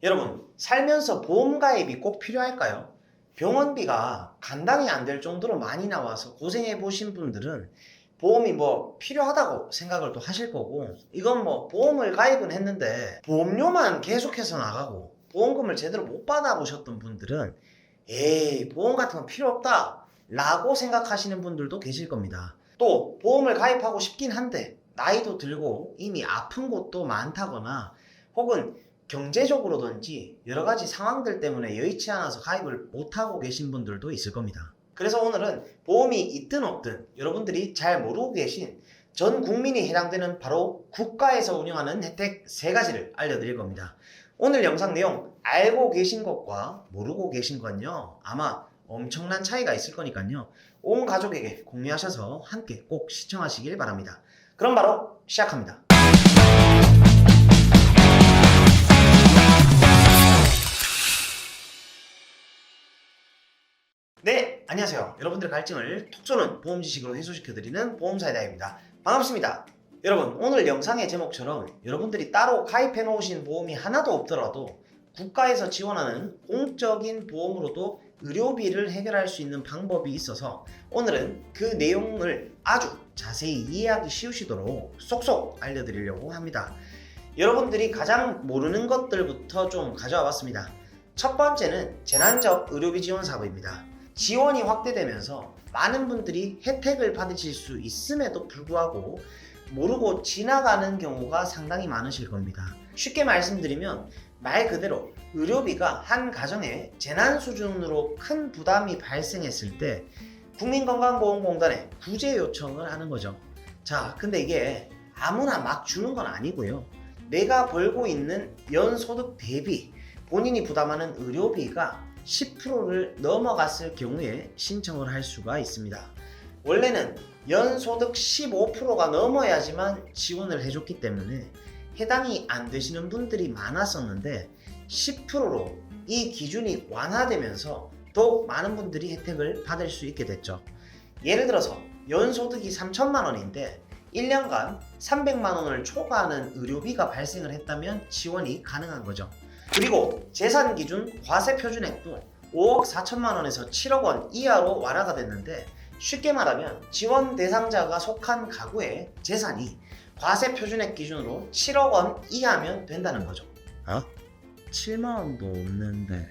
여러분, 살면서 보험 가입이 꼭 필요할까요? 병원비가 감당이 안 될 정도로 많이 나와서 고생해 보신 분들은 보험이 필요하다고 생각을 또 하실 거고, 이건 보험을 가입은 했는데 보험료만 계속해서 나가고 보험금을 제대로 못 받아보셨던 분들은 에이, 보험 같은 건 필요 없다 라고 생각하시는 분들도 계실 겁니다. 또 보험을 가입하고 싶긴 한데 나이도 들고 이미 아픈 곳도 많다거나 혹은 경제적으로든지 여러 가지 상황들 때문에 여의치 않아서 가입을 못하고 계신 분들도 있을 겁니다. 그래서 오늘은 보험이 있든 없든 여러분들이 잘 모르고 계신 전 국민이 해당되는 바로 국가에서 운영하는 혜택 3가지를 알려드릴 겁니다. 오늘 영상 내용 알고 계신 것과 모르고 계신 건요, 아마 엄청난 차이가 있을 거니까요, 온 가족에게 공유하셔서 함께 꼭 시청하시길 바랍니다. 그럼 바로 시작합니다. 네, 안녕하세요. 여러분들의 갈증을 톡 쏘는 보험 지식으로 해소시켜드리는 보험사이다입니다. 반갑습니다. 여러분, 오늘 영상의 제목처럼 여러분들이 따로 가입해 놓으신 보험이 하나도 없더라도 국가에서 지원하는 공적인 보험으로도 의료비를 해결할 수 있는 방법이 있어서 오늘은 그 내용을 아주 자세히 이해하기 쉬우시도록 쏙쏙 알려드리려고 합니다. 여러분들이 가장 모르는 것들부터 좀 가져와 봤습니다. 첫 번째는 재난적 의료비 지원 사업입니다. 지원이 확대되면서 많은 분들이 혜택을 받으실 수 있음에도 불구하고 모르고 지나가는 경우가 상당히 많으실 겁니다. 쉽게 말씀드리면 말 그대로 의료비가 한 가정에 재난 수준으로 큰 부담이 발생했을 때 국민건강보험공단에 구제 요청을 하는 거죠. 자, 근데 이게 아무나 막 주는 건 아니고요. 내가 벌고 있는 연소득 대비 본인이 부담하는 의료비가 10%를 넘어갔을 경우에 신청을 할 수가 있습니다. 원래는 연소득 15%가 넘어야지만 지원을 해줬기 때문에 해당이 안 되시는 분들이 많았었는데 10%로 이 기준이 완화되면서 더욱 많은 분들이 혜택을 받을 수 있게 됐죠. 예를 들어서 연소득이 3천만 원인데 1년간 300만 원을 초과하는 의료비가 발생을 했다면 지원이 가능한 거죠. 그리고 재산 기준 과세 표준액도 5억 4천만 원에서 7억 원 이하로 완화가 됐는데, 쉽게 말하면 지원 대상자가 속한 가구의 재산이 과세 표준액 기준으로 7억 원 이하면 된다는 거죠. 7만 원도 없는데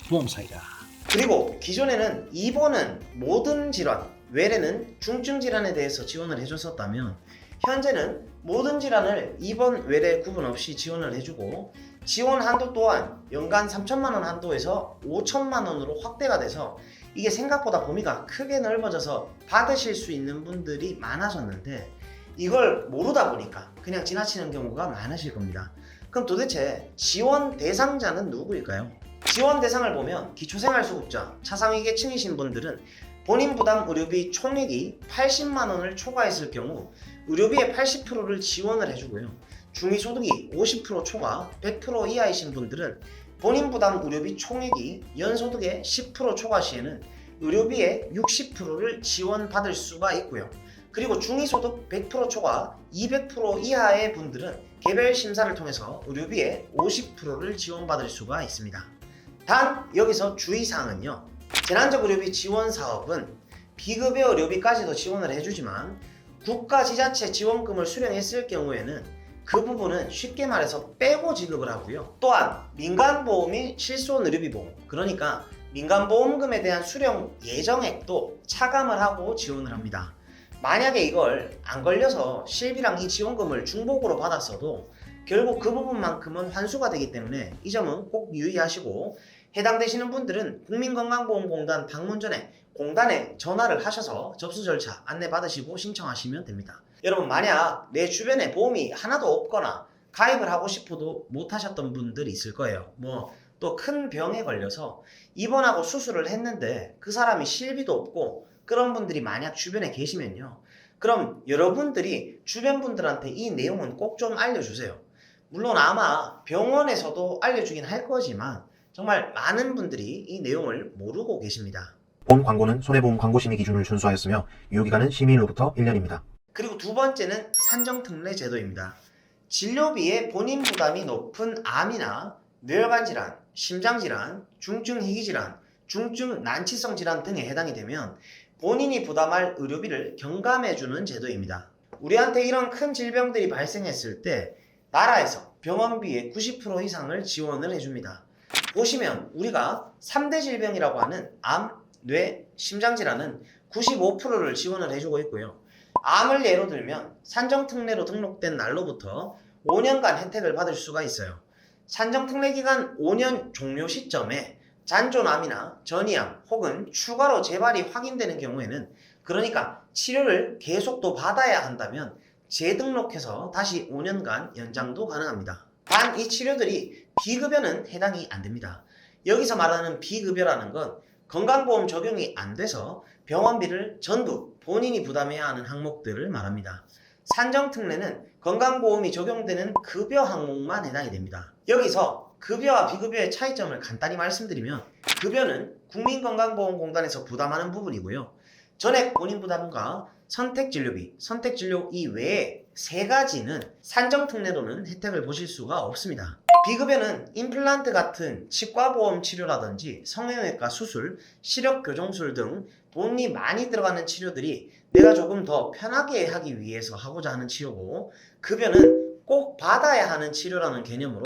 보험사이다. 그리고 기존에는 입원은 모든 질환, 외래는 중증 질환에 대해서 지원을 해줬었다면 현재는 모든 질환을 입원, 외래 구분 없이 지원을 해주고 지원 한도 또한 연간 3천만 원 한도에서 5천만 원으로 확대가 돼서 이게 생각보다 범위가 크게 넓어져서 받으실 수 있는 분들이 많아졌는데 이걸 모르다 보니까 그냥 지나치는 경우가 많으실 겁니다. 그럼 도대체 지원 대상자는 누구일까요? 지원 대상을 보면 기초생활수급자, 차상위계층이신 분들은 본인 부담 의료비 총액이 80만 원을 초과했을 경우 의료비의 80%를 지원을 해주고요. 중위소득이 50% 초과, 100% 이하이신 분들은 본인 부담 의료비 총액이 연소득의 10% 초과 시에는 의료비의 60%를 지원받을 수가 있고요. 그리고 중위소득 100% 초과, 200% 이하의 분들은 개별 심사를 통해서 의료비의 50%를 지원받을 수가 있습니다. 단 여기서 주의사항은요, 재난적 의료비 지원 사업은 비급여 의료비까지도 지원을 해주지만 국가 지자체 지원금을 수령했을 경우에는 그 부분은 쉽게 말해서 빼고 지급을 하고요. 또한 민간보험인 실손 의료비 보험, 그러니까 민간보험금에 대한 수령 예정액도 차감을 하고 지원을 합니다. 만약에 이걸 안 걸려서 실비랑 이 지원금을 중복으로 받았어도 결국 그 부분만큼은 환수가 되기 때문에 이 점은 꼭 유의하시고, 해당되시는 분들은 국민건강보험공단 방문 전에 공단에 전화를 하셔서 접수 절차 안내 받으시고 신청하시면 됩니다. 여러분, 만약 내 주변에 보험이 하나도 없거나 가입을 하고 싶어도 못 하셨던 분들이 있을 거예요. 또 큰 병에 걸려서 입원하고 수술을 했는데 그 사람이 실비도 없고 그런 분들이 만약 주변에 계시면요, 그럼 여러분들이 주변 분들한테 이 내용은 꼭 좀 알려주세요. 물론 아마 병원에서도 알려주긴 할 거지만 정말 많은 분들이 이 내용을 모르고 계십니다. 본 광고는 손해보험 광고심의 기준을 준수하였으며 유효기간은 심의일로부터 1년입니다. 그리고 두 번째는 산정특례 제도입니다. 진료비에 본인 부담이 높은 암이나 뇌혈관 질환, 심장 질환, 중증 희귀 질환, 중증 난치성 질환 등에 해당이 되면 본인이 부담할 의료비를 경감해주는 제도입니다. 우리한테 이런 큰 질병들이 발생했을 때 나라에서 병원비의 90% 이상을 지원을 해줍니다. 보시면 우리가 3대 질병이라고 하는 암, 뇌, 심장 질환은 95%를 지원을 해주고 있고요. 암을 예로 들면 산정특례로 등록된 날로부터 5년간 혜택을 받을 수가 있어요. 산정특례기간 5년 종료 시점에 잔존암이나 전이암 혹은 추가로 재발이 확인되는 경우에는, 그러니까 치료를 계속 또 받아야 한다면 재등록해서 다시 5년간 연장도 가능합니다. 단 이 치료들이 비급여는 해당이 안 됩니다. 여기서 말하는 비급여라는 건 건강보험 적용이 안 돼서 병원비를 전부 본인이 부담해야 하는 항목들을 말합니다. 산정특례는 건강보험이 적용되는 급여 항목만 해당이 됩니다. 여기서 급여와 비급여의 차이점을 간단히 말씀드리면, 급여는 국민건강보험공단에서 부담하는 부분이고요. 전액 본인 부담과 선택진료비, 선택진료 이외에 세 가지는 산정특례로는 혜택을 보실 수가 없습니다. 비급여는 임플란트 같은 치과보험 치료라든지 성형외과 수술, 시력교정술 등 돈이 많이 들어가는 치료들이 내가 조금 더 편하게 하기 위해서 하고자 하는 치료고, 급여는 꼭 받아야 하는 치료라는 개념으로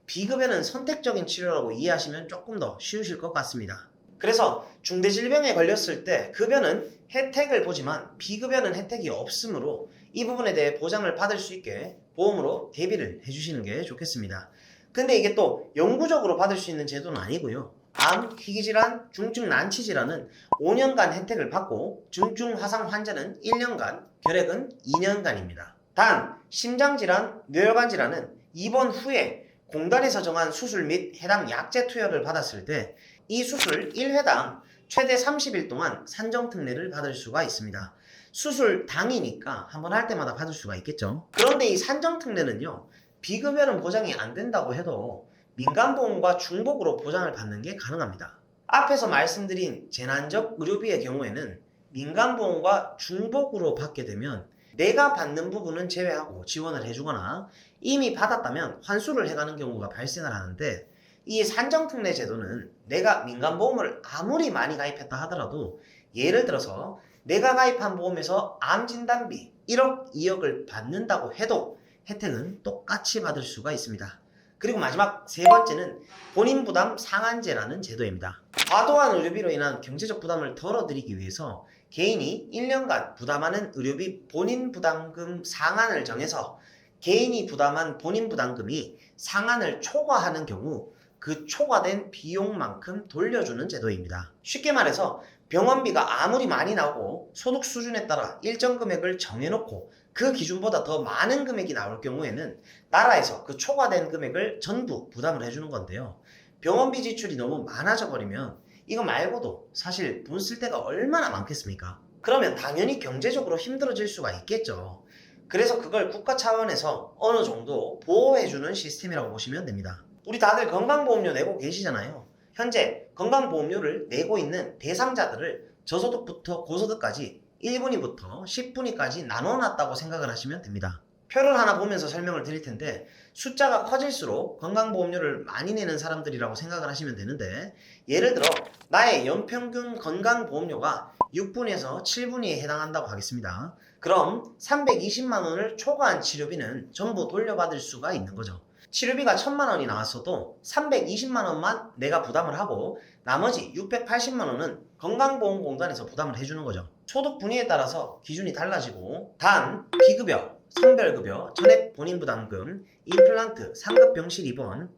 비급여는 선택적인 치료라고 이해하시면 조금 더 쉬우실 것 같습니다. 그래서 중대질병에 걸렸을 때 급여는 혜택을 보지만 비급여는 혜택이 없으므로 이 부분에 대해 보장을 받을 수 있게 보험으로 대비를 해주시는 게 좋겠습니다. 근데 이게 또 영구적으로 받을 수 있는 제도는 아니고요. 암, 희귀질환, 중증 난치질환은 5년간 혜택을 받고 중증 화상 환자는 1년간, 결핵은 2년간입니다. 단 심장질환, 뇌혈관 질환은 입원 후에 공단에서 정한 수술 및 해당 약제 투여를 받았을 때 이 수술 1회당 최대 30일 동안 산정특례를 받을 수가 있습니다. 수술 당이니까 한번 할 때마다 받을 수가 있겠죠. 그런데 이 산정특례는요, 비급여는 보장이 안 된다고 해도 민간보험과 중복으로 보장을 받는 게 가능합니다. 앞에서 말씀드린 재난적 의료비의 경우에는 민간보험과 중복으로 받게 되면 내가 받는 부분은 제외하고 지원을 해주거나 이미 받았다면 환수를 해가는 경우가 발생을 하는데, 이 산정특례 제도는 내가 민간보험을 아무리 많이 가입했다 하더라도 예를 들어서 내가 가입한 보험에서 암진단비 1억, 2억을 받는다고 해도 혜택은 똑같이 받을 수가 있습니다. 그리고 마지막 세 번째는 본인 부담 상한제라는 제도입니다. 과도한 의료비로 인한 경제적 부담을 덜어드리기 위해서 개인이 1년간 부담하는 의료비 본인 부담금 상한을 정해서 개인이 부담한 본인 부담금이 상한을 초과하는 경우 그 초과된 비용만큼 돌려주는 제도입니다. 쉽게 말해서 병원비가 아무리 많이 나오고 소득 수준에 따라 일정 금액을 정해놓고 그 기준보다 더 많은 금액이 나올 경우에는 나라에서 그 초과된 금액을 전부 부담을 해주는 건데요. 병원비 지출이 너무 많아져 버리면 이거 말고도 사실 돈 쓸 데가 얼마나 많겠습니까? 그러면 당연히 경제적으로 힘들어질 수가 있겠죠. 그래서 그걸 국가 차원에서 어느 정도 보호해주는 시스템이라고 보시면 됩니다. 우리 다들 건강보험료 내고 계시잖아요. 현재 건강보험료를 내고 있는 대상자들을 저소득부터 고소득까지 1분위부터 10분위까지 나눠놨다고 생각을 하시면 됩니다. 표를 하나 보면서 설명을 드릴 텐데 숫자가 커질수록 건강보험료를 많이 내는 사람들이라고 생각을 하시면 되는데, 예를 들어 나의 연평균 건강보험료가 6분에서 7분위에 해당한다고 하겠습니다. 그럼 320만 원을 초과한 치료비는 전부 돌려받을 수가 있는 거죠. 치료비가 1000만 원이 나왔어도 320만 원만 내가 부담을 하고 나머지 680만 원은 건강보험공단에서 부담을 해주는 거죠. 소득 분위에 따라서 기준이 달라지고, 단 비급여, 성별급여, 전액 본인부담금, 임플란트, 상급병실 입원,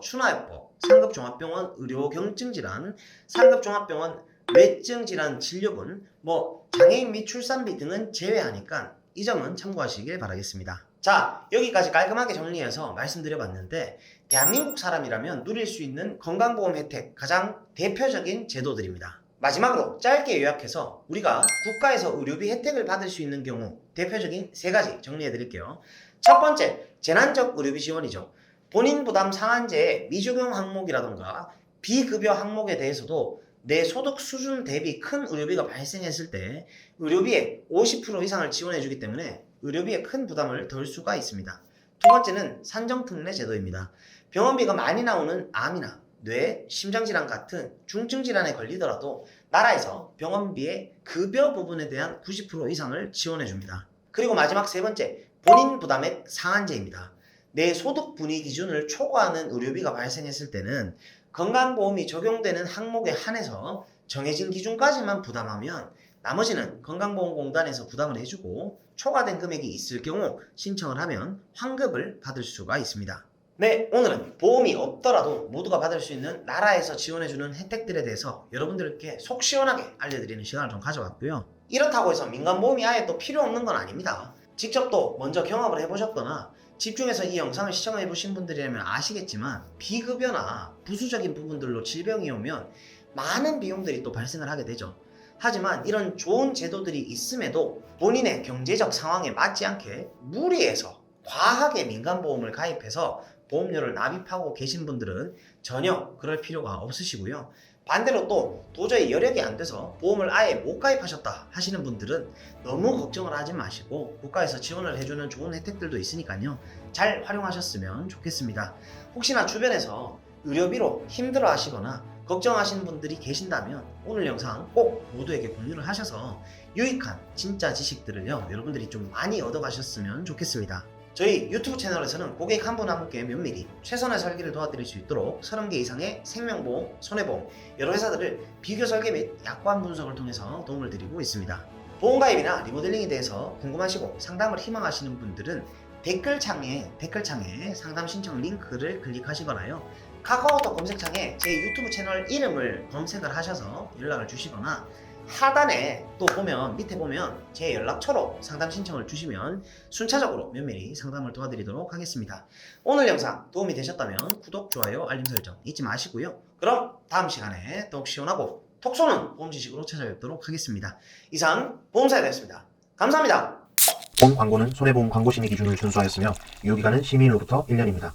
추나요법, 상급종합병원 의료경증질환, 상급종합병원 외증질환 진료분, 장애인 및 출산비 등은 제외하니까 이 점은 참고하시길 바라겠습니다. 자, 여기까지 깔끔하게 정리해서 말씀드려봤는데, 대한민국 사람이라면 누릴 수 있는 건강보험 혜택 가장 대표적인 제도들입니다. 마지막으로 짧게 요약해서 우리가 국가에서 의료비 혜택을 받을 수 있는 경우 대표적인 세 가지 정리해 드릴게요. 첫 번째, 재난적 의료비 지원이죠. 본인 부담 상한제의 미적용 항목이라던가 비급여 항목에 대해서도 내 소득 수준 대비 큰 의료비가 발생했을 때 의료비의 50% 이상을 지원해 주기 때문에 의료비에 큰 부담을 덜 수가 있습니다. 두 번째는 산정특례 제도입니다. 병원비가 많이 나오는 암이나 뇌, 심장질환 같은 중증질환에 걸리더라도 나라에서 병원비의 급여 부분에 대한 90% 이상을 지원해줍니다. 그리고 마지막 세 번째, 본인 부담액 상한제입니다. 내 소득 분위 기준을 초과하는 의료비가 발생했을 때는 건강보험이 적용되는 항목에 한해서 정해진 기준까지만 부담하면 나머지는 건강보험공단에서 부담을 해주고 초과된 금액이 있을 경우 신청을 하면 환급을 받을 수가 있습니다. 네, 오늘은 보험이 없더라도 모두가 받을 수 있는 나라에서 지원해주는 혜택들에 대해서 여러분들께 속 시원하게 알려드리는 시간을 좀 가져왔고요. 이렇다고 해서 민간보험이 아예 또 필요 없는 건 아닙니다. 직접 또 먼저 경험을 해보셨거나 집중해서 이 영상을 시청해보신 분들이라면 아시겠지만 비급여나 부수적인 부분들로 질병이 오면 많은 비용들이 또 발생을 하게 되죠. 하지만 이런 좋은 제도들이 있음에도 본인의 경제적 상황에 맞지 않게 무리해서 과하게 민간보험을 가입해서 보험료를 납입하고 계신 분들은 전혀 그럴 필요가 없으시고요. 반대로 또 도저히 여력이 안 돼서 보험을 아예 못 가입하셨다 하시는 분들은 너무 걱정을 하지 마시고 국가에서 지원을 해주는 좋은 혜택들도 있으니까요. 잘 활용하셨으면 좋겠습니다. 혹시나 주변에서 의료비로 힘들어 하시거나 걱정하시는 분들이 계신다면 오늘 영상 꼭 모두에게 공유를 하셔서 유익한 진짜 지식들을요 여러분들이 좀 많이 얻어가셨으면 좋겠습니다. 저희 유튜브 채널에서는 고객 한 분 한 분께 면밀히 최선의 설계를 도와드릴 수 있도록 30개 이상의 생명보험, 손해보험, 여러 회사들을 비교 설계 및 약관 분석을 통해서 도움을 드리고 있습니다. 보험가입이나 리모델링에 대해서 궁금하시고 상담을 희망하시는 분들은 댓글창에 상담 신청 링크를 클릭하시거나요. 카카오톡 검색창에 제 유튜브 채널 이름을 검색을 하셔서 연락을 주시거나 하단에 또 보면 밑에 보면 제 연락처로 상담 신청을 주시면 순차적으로 면밀히 상담을 도와드리도록 하겠습니다. 오늘 영상 도움이 되셨다면 구독, 좋아요, 알림 설정 잊지 마시고요. 그럼 다음 시간에 더욱 시원하고 톡 쏘는 보험 지식으로 찾아뵙도록 하겠습니다. 이상 보험사였습니다. 감사합니다. 본 광고는 손해보험 광고심의 기준을 준수하였으며 유효기간은 심의일로부터 1년입니다.